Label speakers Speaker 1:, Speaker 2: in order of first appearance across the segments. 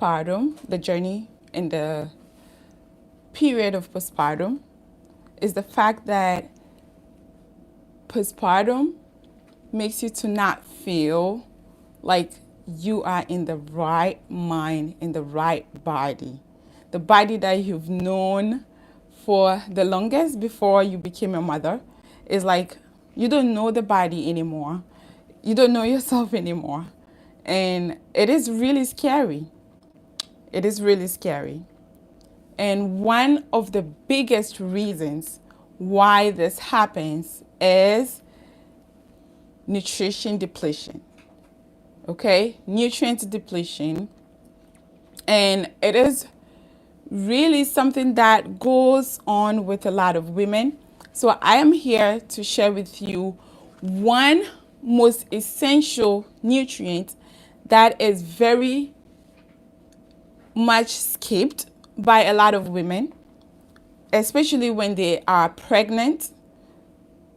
Speaker 1: postpartum, the journey in the period of postpartum, is the fact that postpartum makes you to not feel like you are in the right mind, in the right body. The body that you've known for the longest before you became a mother is like you don't know the body anymore. You don't know yourself anymore. And it is really scary. It is really scary. And one of the biggest reasons why this happens is nutrition depletion. Okay? Nutrient depletion. And it is really something that goes on with a lot of women. So I am here to share with you one most essential nutrient that is very much skipped by a lot of women, especially when they are pregnant.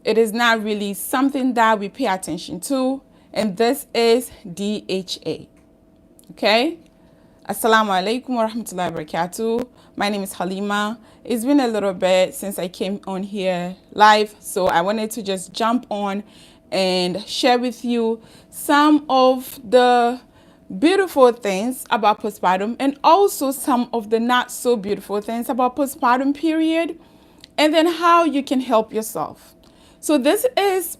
Speaker 1: It is not really something that we pay attention to, and this is DHA. Okay? Assalamu alaikum wa rahmatullahi wa barakatuh. My name is Halima. It's been a little bit since I came on here live, so I wanted to just jump on and share with you some of the beautiful things about postpartum and also some of the not so beautiful things about postpartum period, and then how you can help yourself. So this is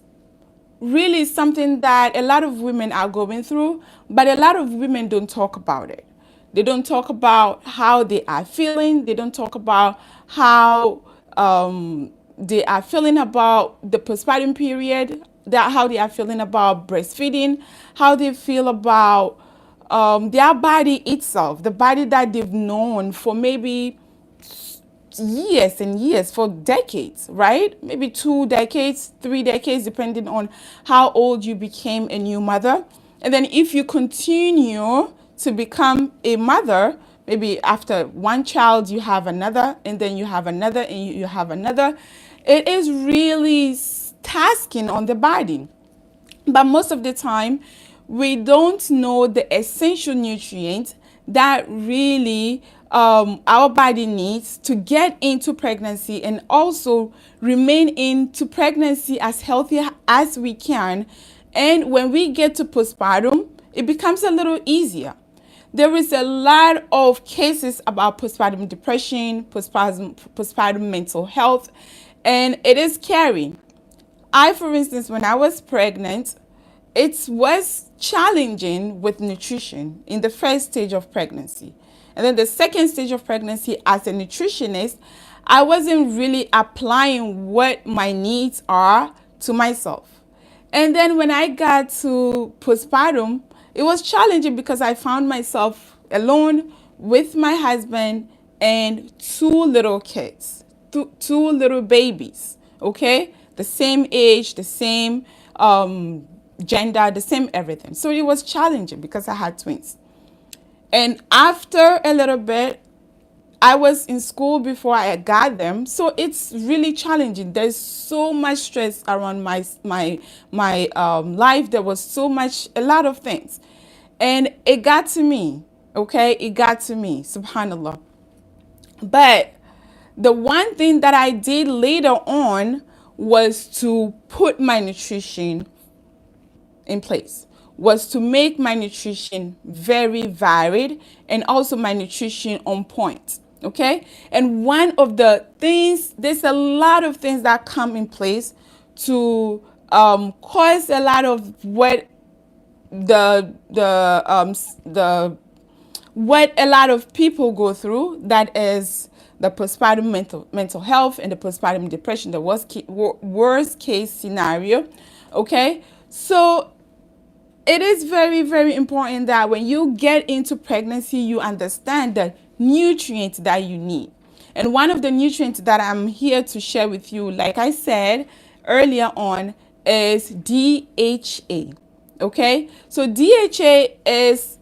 Speaker 1: really something that a lot of women are going through, but a lot of women don't talk about it. They don't talk about how they are feeling. They don't talk about how they are feeling about the postpartum period, how they are feeling about breastfeeding, how they feel about their body itself, the body that they've known for maybe years and years, for decades, right? Maybe 2 decades, 3 decades, depending on how old you became a new mother. And then if you continue to become a mother, maybe after one child, you have another, and then you have another, and you have another. It is really tasking on the body. But most of the time, we don't know the essential nutrients that really our body needs to get into pregnancy and also remain into pregnancy as healthy as we can. And when we get to postpartum, it becomes a little easier. There is a lot of cases about postpartum depression, postpartum mental health, and it is scary. For instance, when I was pregnant, it was challenging with nutrition in the first stage of pregnancy. And then the second stage of pregnancy, as a nutritionist, I wasn't really applying what my needs are to myself. And then when I got to postpartum, it was challenging because I found myself alone with my husband and 2 little kids, two little babies, okay? The same age, the same gender, the same everything. So it was challenging because I had twins. And after a little bit, I was in school before I got them, so it's really challenging. There's so much stress around my life. There was a lot of things, and it got to me. Okay, it got to me. Subhanallah. But the one thing that I did later on was to put my nutrition in place, was to make my nutrition very varied and also my nutrition on point. Okay, and one of the things, there's a lot of things that come in place to cause a lot of what what a lot of people go through, that is the postpartum mental health and the postpartum depression, the worst case scenario. Okay, so it is very, very important that when you get into pregnancy, you understand the nutrients that you need. And one of the nutrients that I'm here to share with you, like I said earlier on, is DHA. Okay, so DHA is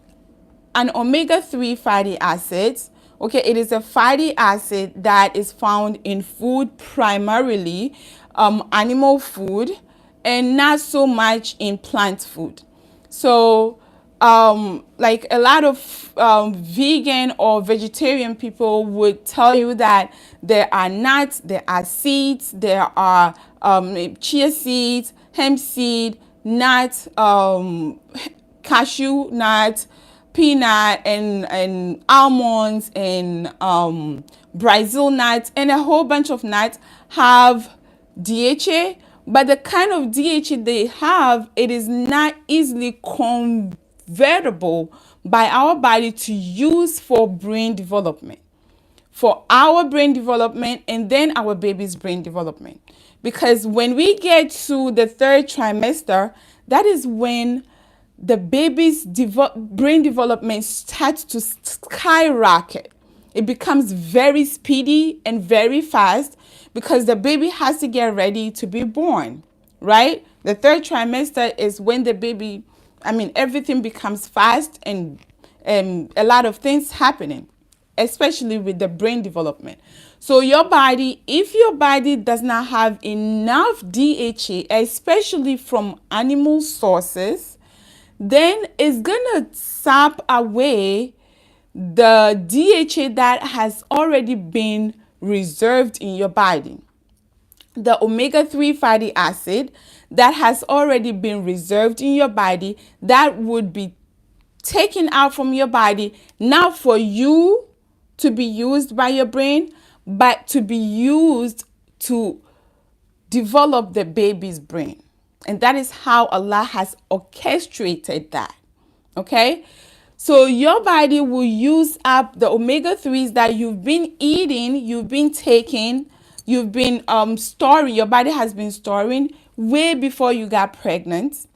Speaker 1: an omega-3 fatty acid. Okay, it is a fatty acid that is found in food, primarily animal food, and not so much in plant food. So like a lot of vegan or vegetarian people would tell you that there are nuts, there are seeds, there are chia seeds, hemp seed, nuts, cashew nut, peanut, and almonds, and Brazil nuts, and a whole bunch of nuts have DHA, but the kind of DHA they have, it is not easily convertible by our body to use for brain development, for our brain development, and then our baby's brain development. Because when we get to the third trimester, that is when the baby's brain development starts to skyrocket. It becomes very speedy and very fast because the baby has to get ready to be born, right? The third trimester is when the baby, everything becomes fast and a lot of things happening, especially with the brain development. So your body, if your body does not have enough DHA, especially from animal sources, then it's gonna sap away the DHA that has already been reserved in your body. The omega-3 fatty acid that has already been reserved in your body, that would be taken out from your body, not for you to be used by your brain, but to be used to develop the baby's brain. And that is how Allah has orchestrated that. Okay? So your body will use up the omega-3s that you've been eating, you've been taking, you've been storing, your body has been storing way before you got pregnant.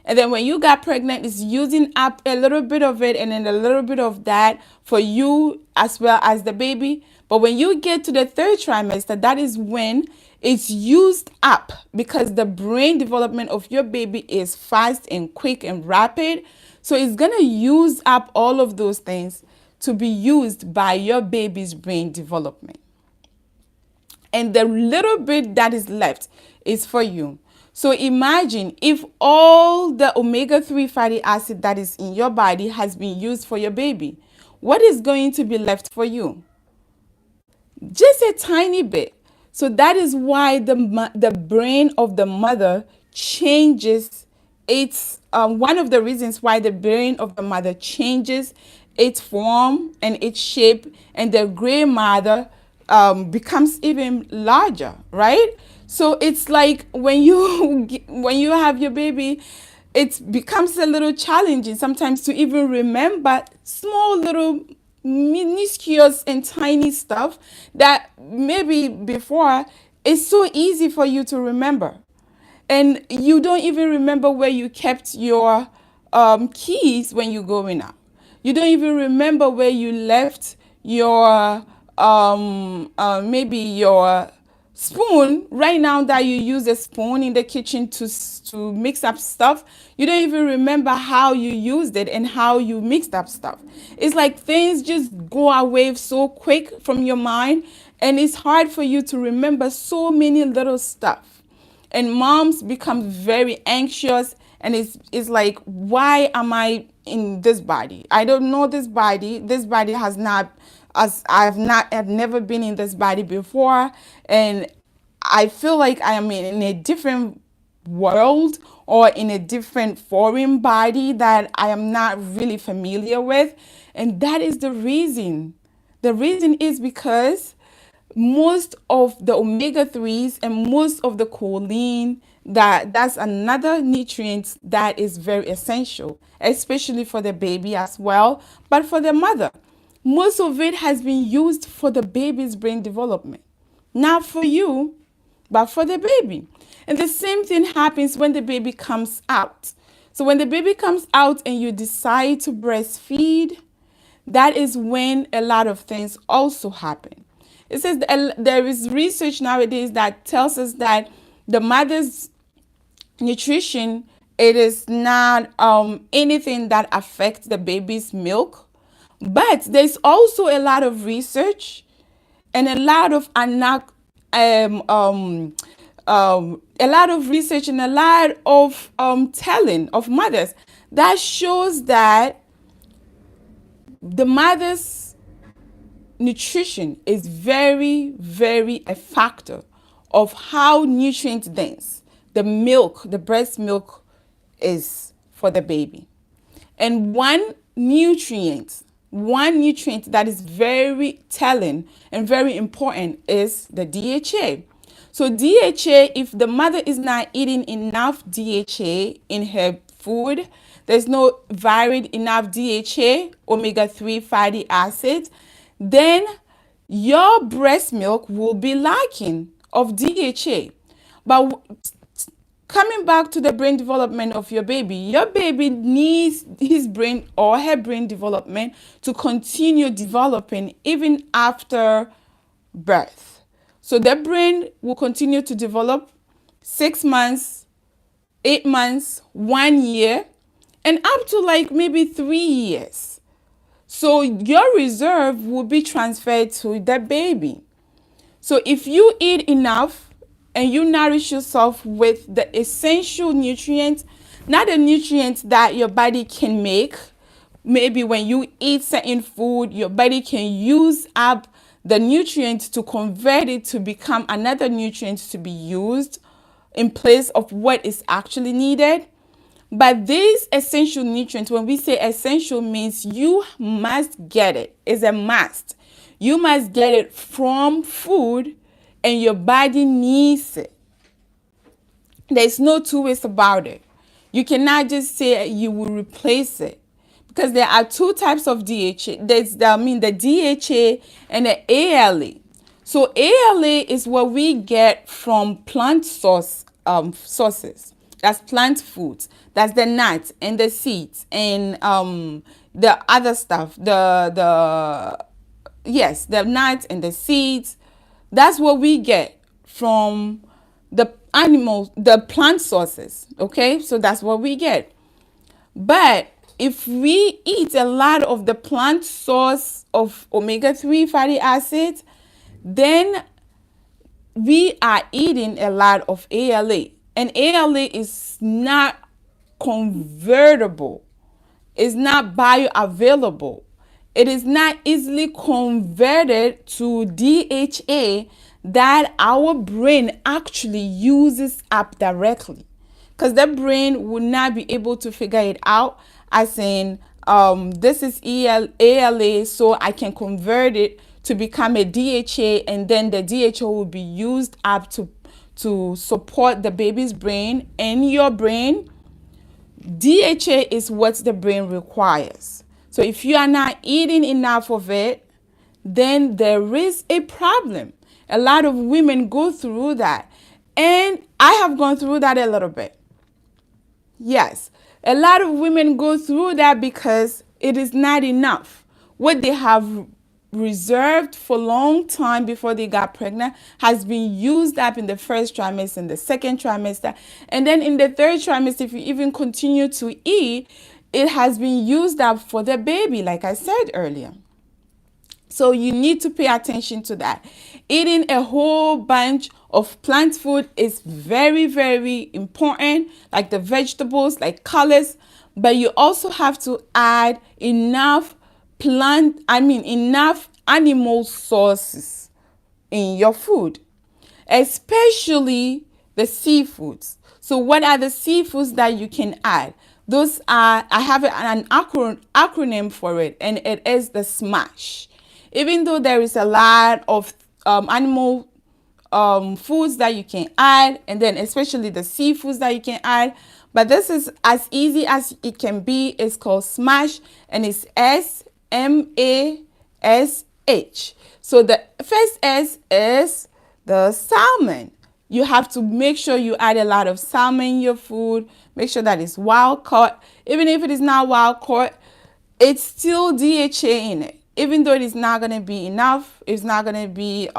Speaker 1: And then when you got pregnant, it's using up a little bit of it and then a little bit of that for you as well as the baby. But when you get to the third trimester, that is when it's used up because the brain development of your baby is fast and quick and rapid. So it's going to use up all of those things to be used by your baby's brain development. And the little bit that is left is for you. So imagine if all the omega-3 fatty acid that is in your body has been used for your baby, what is going to be left for you? Just a tiny bit. So that is why the brain of the mother changes. It's one of the reasons why the brain of the mother changes its form and its shape, and the gray matter becomes even larger, right? So it's like when you have your baby, it becomes a little challenging sometimes to even remember small little minuscule and tiny stuff that maybe before it's so easy for you to remember. And you don't even remember where you kept your keys when you're going out. You don't even remember where you left your maybe your spoon. Right now that you use a spoon in the kitchen to mix up stuff, you don't even remember how you used it and how you mixed up stuff. It's like things just go away so quick from your mind, and it's hard for you to remember so many little stuff. And moms become very anxious, and it's like, why am I in this body? I don't know this body. This body has not, as I've never been in this body before, and I feel like I am in a different world or in a different foreign body that I am not really familiar with. And that is the reason. The reason is because most of the omega-3s and most of the choline, that's another nutrient that is very essential, especially for the baby as well, but for the mother. Most of it has been used for the baby's brain development. Not for you, but for the baby. And the same thing happens when the baby comes out. So when the baby comes out and you decide to breastfeed, that is when a lot of things also happen. It says there is research nowadays that tells us that the mother's nutrition, it is not anything that affects the baby's milk. But there's also a lot of research and a lot of telling of mothers That shows that the mother's nutrition is very, very a factor of how nutrient dense the milk, the breast milk is for the baby. And one nutrient that is very telling and very important is the DHA. So DHA, if the mother is not eating enough DHA in her food, there's no varied enough DHA, omega-3 fatty acids, then your breast milk will be lacking of DHA. But coming back to the brain development of your baby needs his brain or her brain development to continue developing even after birth. So the brain will continue to develop 6 months, 8 months, 1 year, and up to like maybe 3 years. So your reserve will be transferred to the baby. So if you eat enough and you nourish yourself with the essential nutrients, not the nutrients that your body can make, maybe when you eat certain food, your body can use up the nutrient to convert it to become another nutrient to be used in place of what is actually needed. But these essential nutrients, when we say essential, means you must get it. It's a must. You must get it from food and your body needs it. There's no two ways about it. You cannot just say you will replace it, because there are two types of DHA. There's the DHA and the ALA. So ALA is what we get from plant sources. That's plant foods. That's the nuts and the seeds and the other stuff. The nuts and the seeds. That's what we get from the animals, the plant sources. Okay, so that's what we get. But if we eat a lot of the plant source of omega-3 fatty acids, then we are eating a lot of ALA. And ALA is not convertible. It's not bioavailable. It is not easily converted to DHA that our brain actually uses up directly. Because the brain will not be able to figure it out as in, this is ALA, so I can convert it to become a DHA, and then the DHA will be used up to support the baby's brain and your brain. DHA is what the brain requires. So if you are not eating enough of it, then there is a problem. A lot of women go through that. And I have gone through that a little bit. Yes, a lot of women go through that because it is not enough. What they have reserved for a long time before they got pregnant has been used up in the first trimester and the second trimester. And then in the third trimester, if you even continue to eat, it has been used up for the baby, like I said earlier. So you need to pay attention to that. Eating a whole bunch of plant food is very, very important, like the vegetables, like colors, but you also have to add enough enough animal sources in your food, especially the seafoods. So what are the seafoods that you can add? Those are, I have an acronym for it, and it is the SMASH. Even though there is a lot of animal foods that you can add, and then especially the seafoods that you can add, but this is as easy as it can be. It's called SMASH, and it's SMASH. So the first S is the salmon. You have to make sure you add a lot of salmon in your food. Make sure that it's wild caught. Even if it is not wild caught, it's still DHA in it. Even though it is not going to be enough, it's not going to be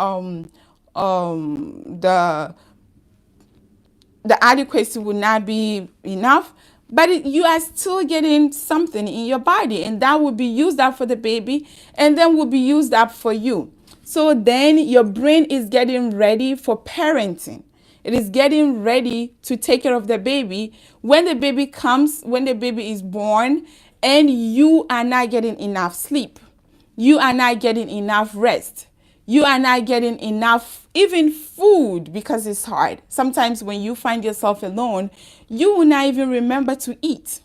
Speaker 1: the adequacy will not be enough, but you are still getting something in your body, and that will be used up for the baby, and then will be used up for you. So then your brain is getting ready for parenting. It is getting ready to take care of the baby. When the baby comes, when the baby is born, and you are not getting enough sleep, you are not getting enough rest, you are not getting enough even food because it's hard. Sometimes when you find yourself alone, you will not even remember to eat.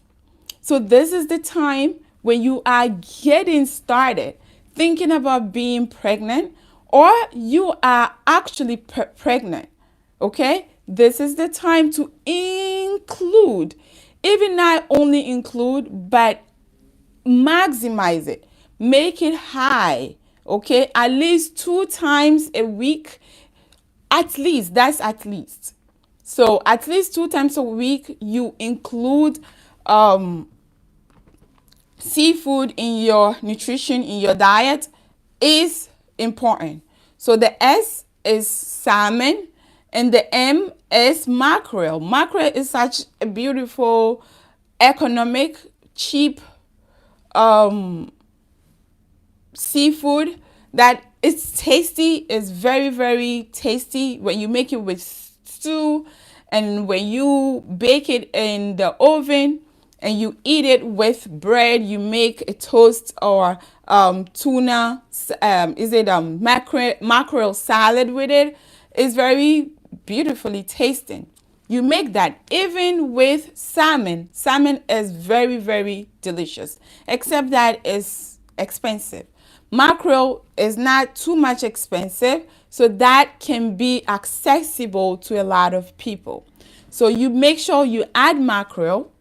Speaker 1: So this is the time when you are getting started thinking about being pregnant, or you are actually pregnant. Okay? This is the time to include, even not only include, but maximize it. Make it high. Okay? At least 2 times a week. At least. That's at least. So at least 2 times a week, you include seafood in your nutrition, in your diet, is important. So the S is salmon and the M is mackerel. Mackerel is such a beautiful, economic, cheap seafood that it's tasty. It's very, very tasty when you make it with stew, and when you bake it in the oven and you eat it with bread. You make a toast or tuna, mackerel salad with it. It's very beautifully tasting. You make that even with salmon. Salmon is very, very delicious, except that it's expensive. Mackerel is not too much expensive, so that can be accessible to a lot of people. So you make sure you add mackerel.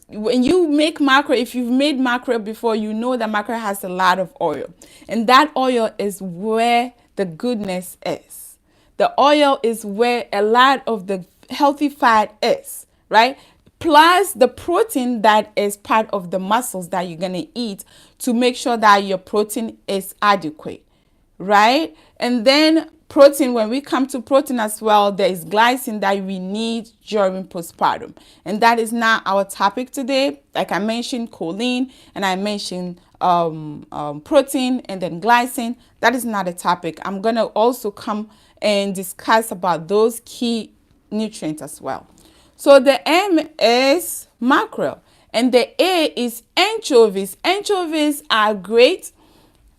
Speaker 1: When you make mackerel, if you've made mackerel before, you know that mackerel has a lot of oil, and that oil is where the goodness is. The oil is where a lot of the healthy fat is, right? Plus the protein that is part of the muscles that you're going to eat to make sure that your protein is adequate, right? And then protein, when we come to protein as well, there is glycine that we need during postpartum. And that is not our topic today. Like I mentioned, choline, and I mentioned protein and then glycine. That is not a topic. I'm going to also come and discuss about those key nutrients as well. So the M is mackerel, and the A is anchovies. Anchovies are great.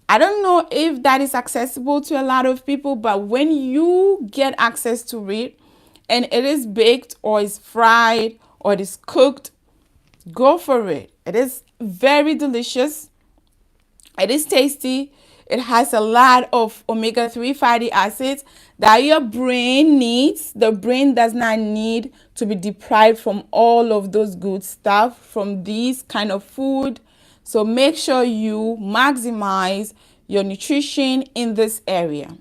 Speaker 1: I don't know if that is accessible to a lot of people, but when you get access to it and it is baked or is fried or it is cooked, go for it. It is very delicious. It is tasty. It has a lot of omega-3 fatty acids that your brain needs. The brain does not need to be deprived from all of those good stuff from these kind of food. So make sure you maximize your nutrition in this area.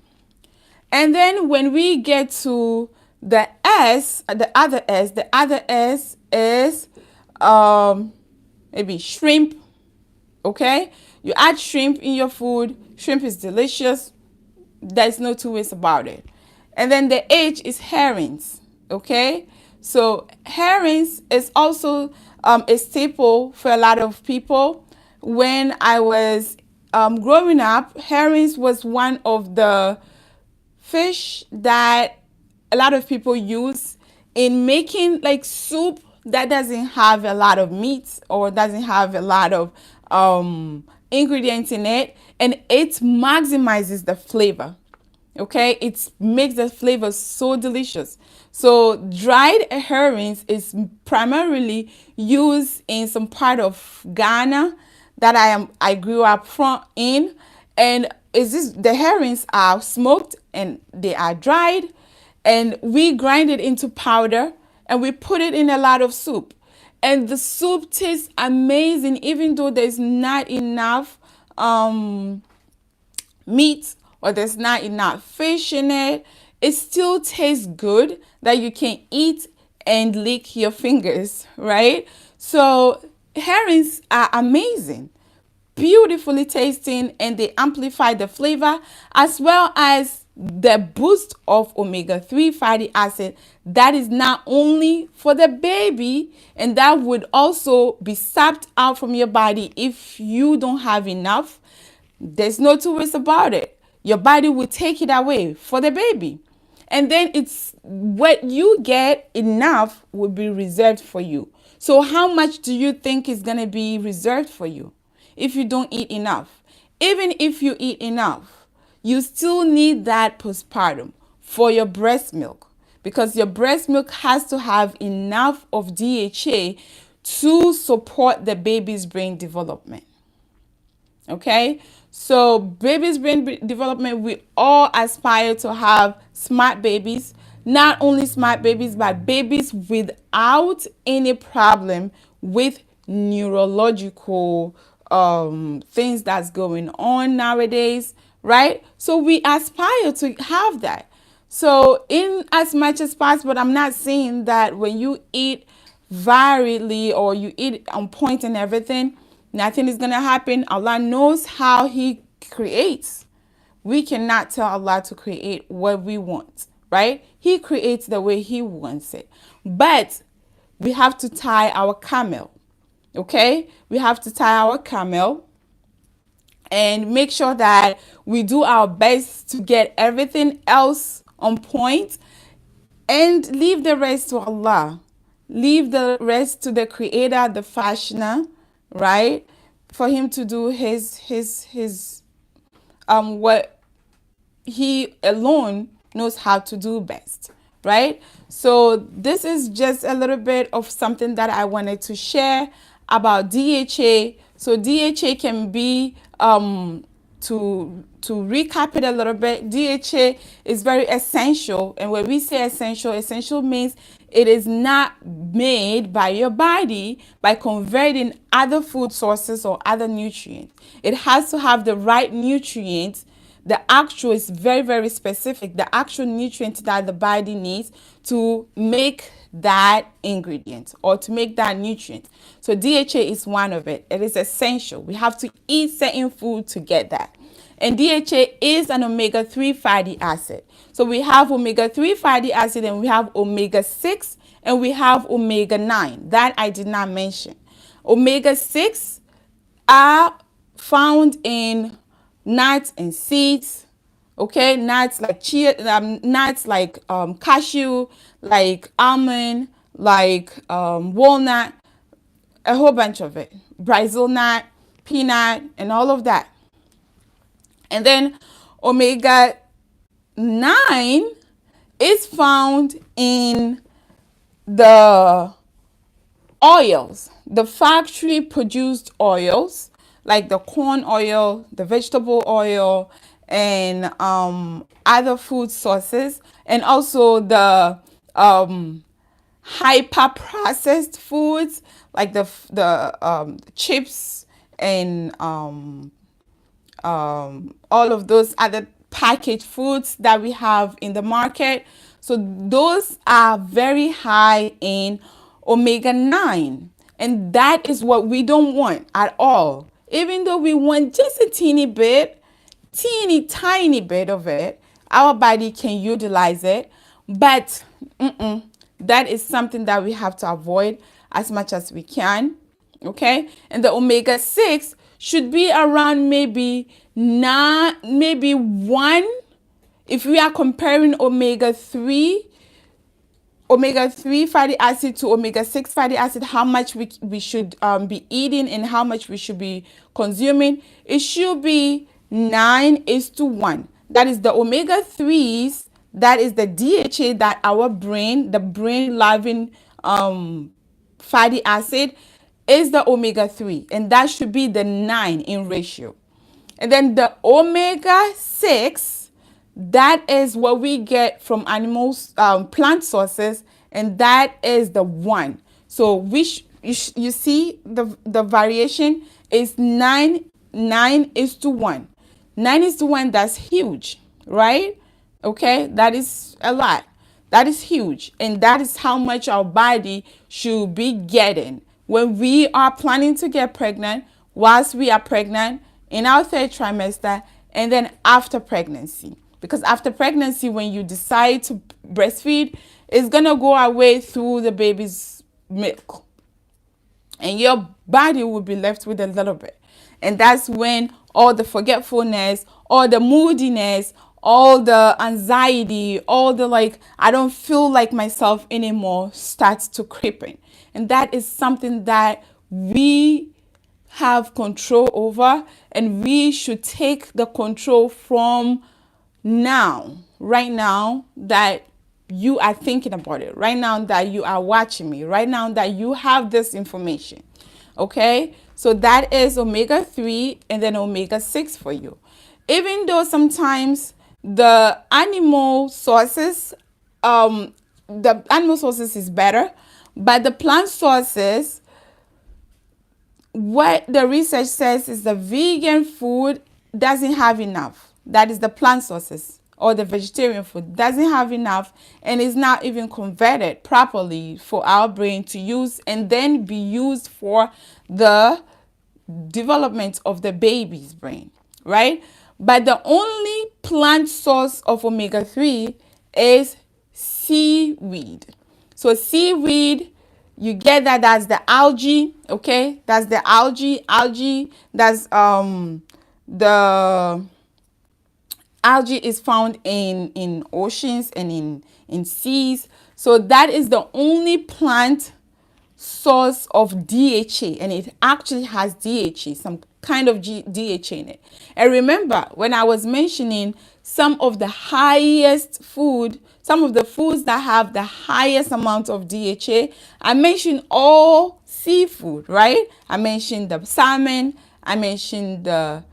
Speaker 1: And then when we get to the S, the other S is maybe shrimp. Okay, you add shrimp in your food. Shrimp is delicious. There's no two ways about it. And then the H is herrings. Okay, so herrings is also a staple for a lot of people. When I was growing up, herrings was one of the fish that a lot of people use in making like soup that doesn't have a lot of meat or doesn't have a lot of ingredients in it, and it maximizes the flavor. Okay, it makes the flavor so delicious. So dried herrings is primarily used in some part of Ghana that I grew up in, and the herrings are smoked and they are dried, and we grind it into powder and we put it in a lot of soup, and the soup tastes amazing. Even though there's not enough meat or there's not enough fish in it, it still tastes good that you can eat and lick your fingers, right? So herrings are amazing, beautifully tasting, and they amplify the flavor as well as the boost of omega-3 fatty acid that is not only for the baby, and that would also be sapped out from your body if you don't have enough. There's no two ways about it. Your body will take it away for the baby. And then it's what you get, enough will be reserved for you. So how much do you think is going to be reserved for you if you don't eat enough? Even if you eat enough, you still need that postpartum for your breast milk, because your breast milk has to have enough of DHA to support the baby's brain development. Okay, so baby's brain development, we all aspire to have smart babies. Not only smart babies, but babies without any problem with neurological things that's going on nowadays, right? So we aspire to have that. So in as much as possible, I'm not saying that when you eat variedly or you eat on point and everything, nothing is going to happen. Allah knows how He creates. We cannot tell Allah to create what we want, right? He creates the way He wants it. But we have to tie our camel, okay? We have to tie our camel and make sure that we do our best to get everything else on point and leave the rest to Allah. Leave the rest to the Creator, the fashioner, right? For Him to do his what He alone knows how to do best, right? So this is just a little bit of something that I wanted to share about DHA. So DHA can be to recap it a little bit, DHA is very essential. And when we say essential, essential means it is not made by your body by converting other food sources or other nutrients. It has to have the right nutrients. The actual is very, very specific. The actual nutrient that the body needs to make that ingredient or to make that nutrient. So DHA is one of it. It is essential. We have to eat certain food to get that. And DHA is an omega-3 fatty acid. So we have omega-3 fatty acid, and we have omega-6, and we have omega-9. That I did not mention. Omega-6 are found in nuts and seeds. Okay, nuts like nuts like cashew, like almond, like walnut, a whole bunch of it. Brazil nut, peanut, and all of that. And then omega-9 is found in the oils, the factory produced oils, like the corn oil, the vegetable oil, and other food sources, and also the hyper processed foods like the chips and all of those other packaged foods that we have in the market. So those are very high in omega-9, and that is what we don't want at all. Even though we want just a teeny tiny bit of it, our body can utilize it, but that is something that we have to avoid as much as we can. Okay, and the omega-6 should be around maybe 1. If we are comparing omega-3 fatty acid to omega-6 fatty acid, how much we should be eating and how much we should be consuming, it should be 9:1. That is the omega-3s, that is the DHA that the brain loving fatty acid is the omega-3, and that should be the 9 in ratio. And then the omega-6, that is what we get from animals, plant sources, and that is the 1. So you see the variation is 9:1. 9:1, that's huge, right? Okay, that is a lot. That is huge, and that is how much our body should be getting when we are planning to get pregnant, whilst we are pregnant, in our 3rd trimester, and then after pregnancy. Because after pregnancy, when you decide to breastfeed, it's going to go away through the baby's milk. And your body will be left with a little bit. And that's when all the forgetfulness, all the moodiness, all the anxiety, all the like, I don't feel like myself anymore starts to creep in. And that is something that we have control over, and we should take the control from now, right now that you are thinking about it, right now that you are watching me, right now that you have this information. Okay, so that is omega-3 and then omega-6 for you. Even though sometimes the animal sources, is better, but the plant sources, what the research says is the vegan food doesn't have enough. That is the plant sources, or the vegetarian food doesn't have enough, and is not even converted properly for our brain to use and then be used for the development of the baby's brain, right? But the only plant source of omega-3 is seaweed. So seaweed, you get that, that's the algae, okay? That's the algae, that's the algae is found in oceans and in seas. So that is the only plant source of DHA, and it actually has DHA, some kind of DHA in it. And remember, when I was mentioning some of the foods that have the highest amount of DHA, I mentioned all seafood, right? I mentioned the salmon, I mentioned the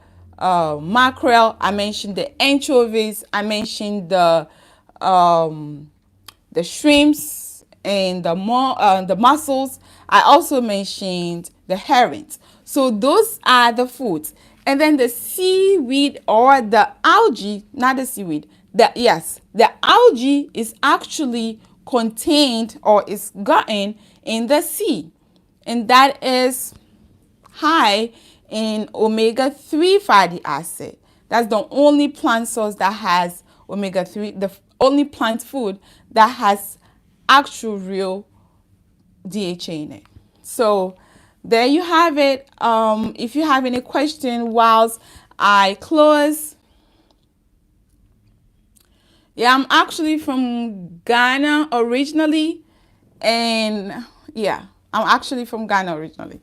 Speaker 1: mackerel, I mentioned the anchovies, I mentioned the shrimps and the mussels. I also mentioned the herrings. So those are the foods. And then the seaweed, or the algae, not the seaweed. The algae is actually contained, or is gotten in the sea. And that is high in omega-3 fatty acid. That's the only plant source that has omega-3, the only plant food that has actual real DHA in it. So there you have it. If you have any question whilst I close. Yeah, I'm actually from Ghana originally. And yeah, I'm actually from Ghana originally.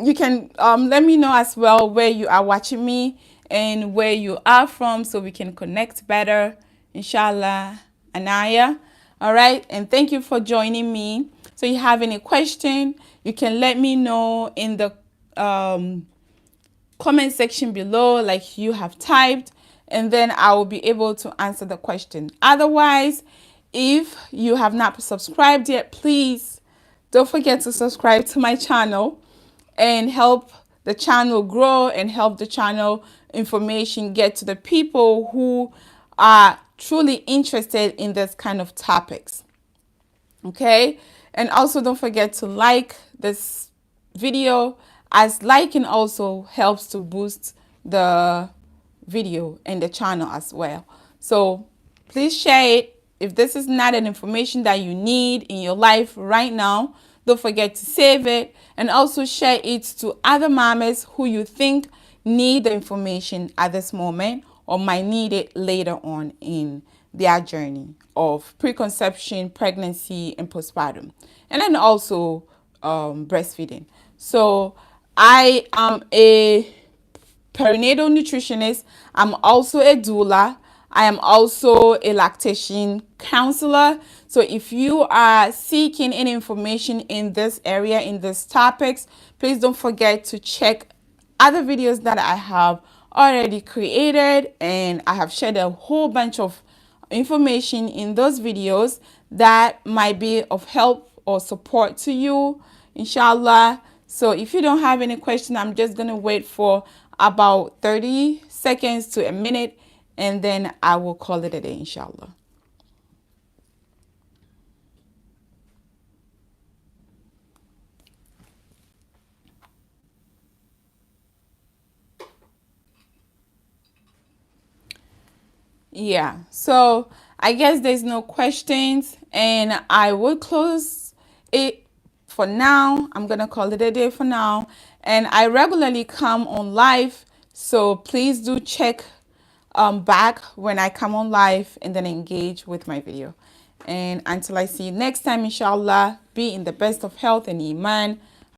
Speaker 1: You can let me know as well where you are watching me and where you are from, so we can connect better, inshallah. Anaya. All right, and thank you for joining me. So you have any question, you can let me know in the comment section below, like you have typed, and then I will be able to answer the question. Otherwise, if you have not subscribed yet, please don't forget to subscribe to my channel and help the channel grow, and help the channel information get to the people who are truly interested in this kind of topics. Okay, and also don't forget to like this video, as liking also helps to boost the video and the channel as well. So please share it. If this is not an information that you need in your life right now, don't forget to save it, and also share it to other mamas who you think need the information at this moment, or might need it later on in their journey of preconception, pregnancy, and postpartum, and then also breastfeeding. So I am a perinatal nutritionist. I'm also a doula. I am also a lactation counselor. So if you are seeking any information in this area, in these topics, please don't forget to check other videos that I have already created, and I have shared a whole bunch of information in those videos that might be of help or support to you, inshallah. So if you don't have any question, I'm just going to wait for about 30 seconds to a minute, and then I will call it a day, inshallah. Yeah, so I guess there's no questions, and I will close it for now. I'm going to call it a day for now. And I regularly come on live, so please do check back when I come on live and then engage with my video. And until I see you next time, inshallah, be in the best of health and iman.